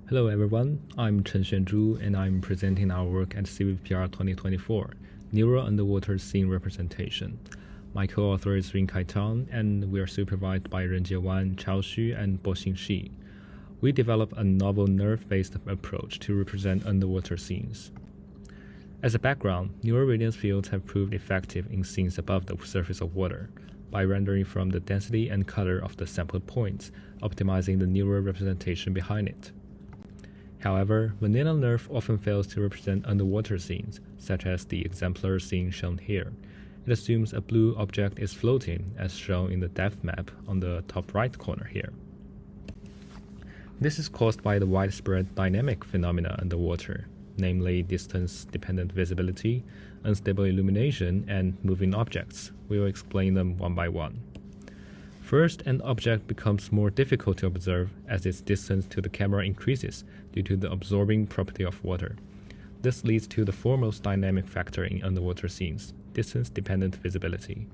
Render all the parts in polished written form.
Hello everyone, I'm Chen Xuanzhu and I'm presenting our work at CVPR 2024, Neural Underwater Scene Representation. My co-author is Rin-Kai Tang and we are supervised by Renjie Wan, Chao Xu, and Boxing Shi. We developed a novel nerve-based approach to represent underwater scenes. As a background, neural radiance fields have proved effective in scenes above the surface of water by rendering from the density and color of the sampled points, optimizing the neural representation behind it. However, vanilla nerve often fails to represent underwater scenes, such as the exemplar scene shown here. It assumes a blue object is floating, as shown in the depth map on the top right corner here. This is caused by the widespread dynamic phenomena underwater, namely distance-dependent visibility, unstable illumination, and moving objects. We will explain them one by one. First, an object becomes more difficult to observe as its distance to the camera increases due to the absorbing property of water. This leads to the foremost dynamic factor in underwater scenes, distance-dependent visibility.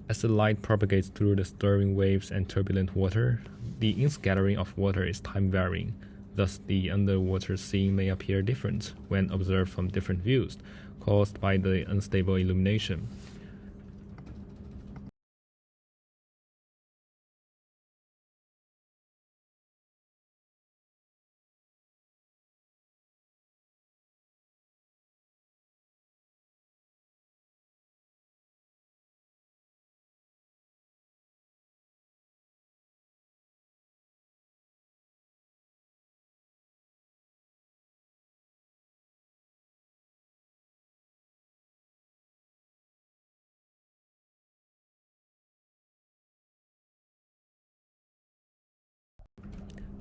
As the light propagates through the stirring waves and turbulent water, the inscattering of water is time-varying. Thus, the underwater scene may appear different when observed from different views, caused by the unstable illumination.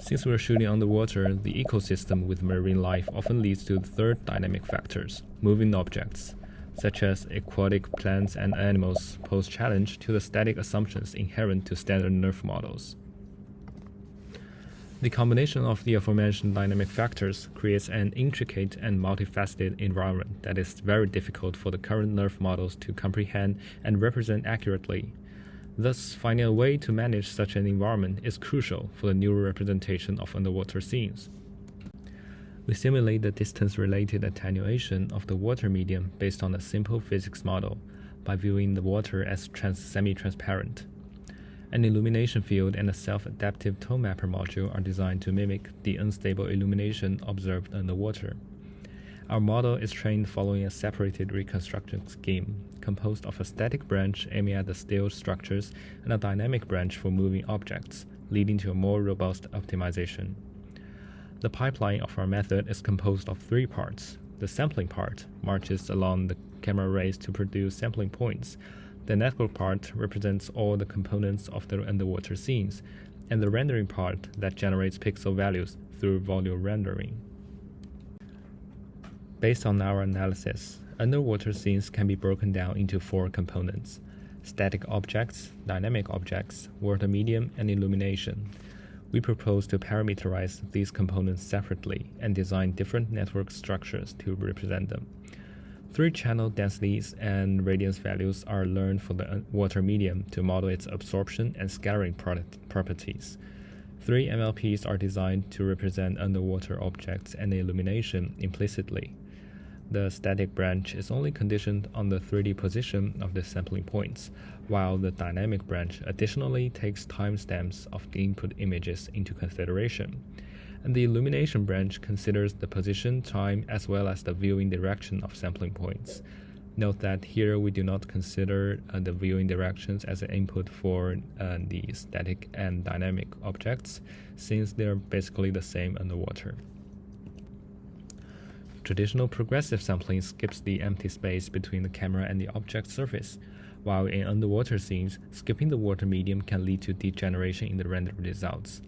Since we're shooting underwater, the ecosystem with marine life often leads to the third dynamic factors, moving objects, such as aquatic plants and animals, pose challenge to the static assumptions inherent to standard nerve models. The combination of the aforementioned dynamic factors creates an intricate and multifaceted environment that is very difficult for the current nerve models to comprehend and represent accurately. Thus, finding a way to manage such an environment is crucial for the neural representation of underwater scenes. We simulate the distance-related attenuation of the water medium based on a simple physics model by viewing the water as semi-transparent. An illumination field and a self-adaptive tone mapper module are designed to mimic the unstable illumination observed underwater. Our model is trained following a separated reconstruction scheme, composed of a static branch aiming at the still structures and a dynamic branch for moving objects, leading to a more robust optimization. The pipeline of our method is composed of three parts. The sampling part marches along the camera rays to produce sampling points. The network part represents all the components of the underwater scenes, and the rendering part that generates pixel values through volume rendering. Based on our analysis, underwater scenes can be broken down into four components: static objects, dynamic objects, water medium, and illumination. We propose to parameterize these components separately and design different network structures to represent them. 3 channel densities and radiance values are learned for the water medium to model its absorption and scattering properties. 3 MLPs are designed to represent underwater objects and illumination implicitly. The static branch is only conditioned on the 3D position of the sampling points, while the dynamic branch additionally takes timestamps of the input images into consideration. And the illumination branch considers the position, time, as well as the viewing direction of sampling points. Note that here we do not consider the viewing directions as an input for the static and dynamic objects, since they are basically the same underwater. Traditional progressive sampling skips the empty space between the camera and the object surface, while in underwater scenes, skipping the water medium can lead to degeneration in the rendered results.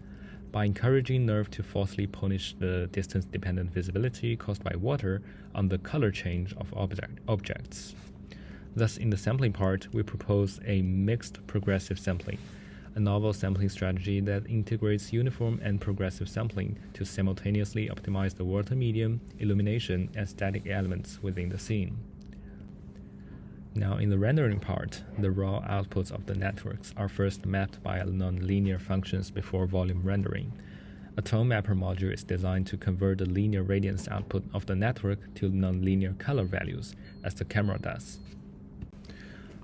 by encouraging NERV to falsely punish the distance-dependent visibility caused by water on the color change of objects. Thus, in the sampling part, we propose a mixed progressive sampling, a novel sampling strategy that integrates uniform and progressive sampling to simultaneously optimize the water medium, illumination, and static elements within the scene. Now, in the rendering part, the raw outputs of the networks are first mapped by nonlinear functions before volume rendering. A tone mapper module is designed to convert the linear radiance output of the network to nonlinear color values, as the camera does.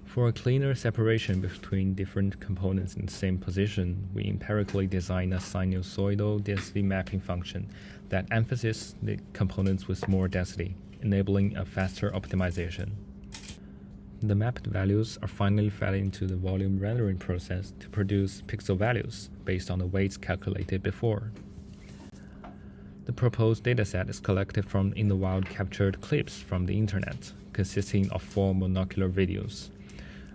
For a cleaner separation between different components in the same position, we empirically design a sinusoidal density mapping function that emphasizes the components with more density, enabling a faster optimization. The mapped values are finally fed into the volume rendering process to produce pixel values based on the weights calculated before. The proposed dataset is collected from in-the-wild captured clips from the internet, consisting of 4 monocular videos.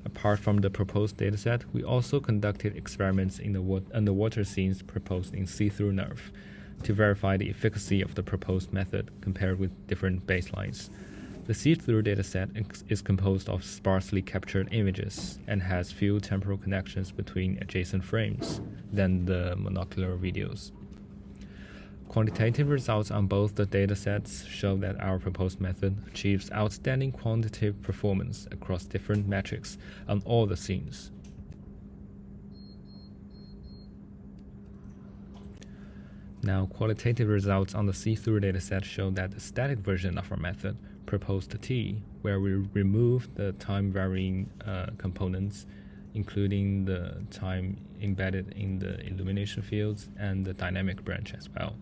Apart from the proposed dataset, we also conducted experiments in the underwater scenes proposed in see-through NERV to verify the efficacy of the proposed method compared with different baselines. The see-through dataset is composed of sparsely captured images and has few temporal connections between adjacent frames than the monocular videos. Quantitative results on both the datasets show that our proposed method achieves outstanding quantitative performance across different metrics on all the scenes. Now, qualitative results on the see-through dataset show that the static version of our method, proposed T, where we remove the time-varying components, including the time embedded in the illumination fields and the dynamic branch as well,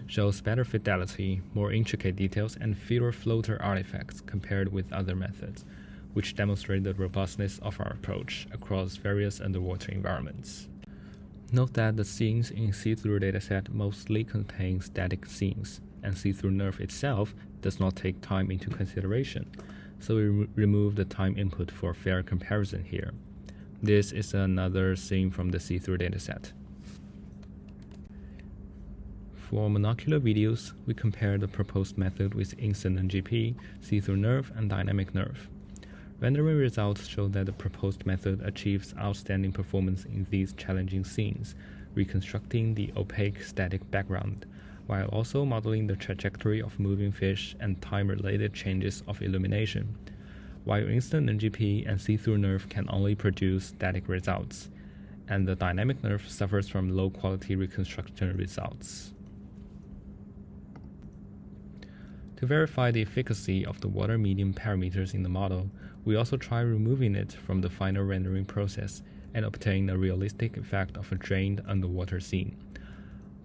shows better fidelity, more intricate details, and fewer floater artifacts compared with other methods, which demonstrate the robustness of our approach across various underwater environments. Note that the scenes in see-through dataset mostly contain static scenes, and see-through NERV itself does not take time into consideration, so we remove the time input for fair comparison here. This is another scene from the see-through dataset. For monocular videos, we compare the proposed method with instant NGP, see-through NERV, and dynamic NERV. Rendering results show that the proposed method achieves outstanding performance in these challenging scenes, reconstructing the opaque static background, while also modeling the trajectory of moving fish and time-related changes of illumination, while instant NGP and see-through NERV can only produce static results, and the dynamic NERV suffers from low-quality reconstruction results. To verify the efficacy of the water medium parameters in the model, we also try removing it from the final rendering process and obtain a realistic effect of a drained underwater scene.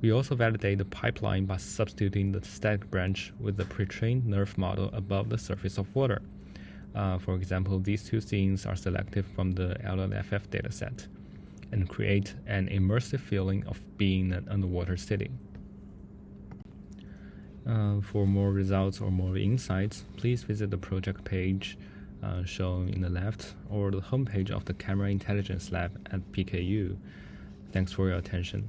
We also validate the pipeline by substituting the static branch with the pre-trained NERV model above the surface of water. For example, these two scenes are selected from the LLFF dataset and create an immersive feeling of being in an underwater city. For more results or more insights, please visit the project page shown in the left or the homepage of the Camera Intelligence Lab at PKU. Thanks for your attention.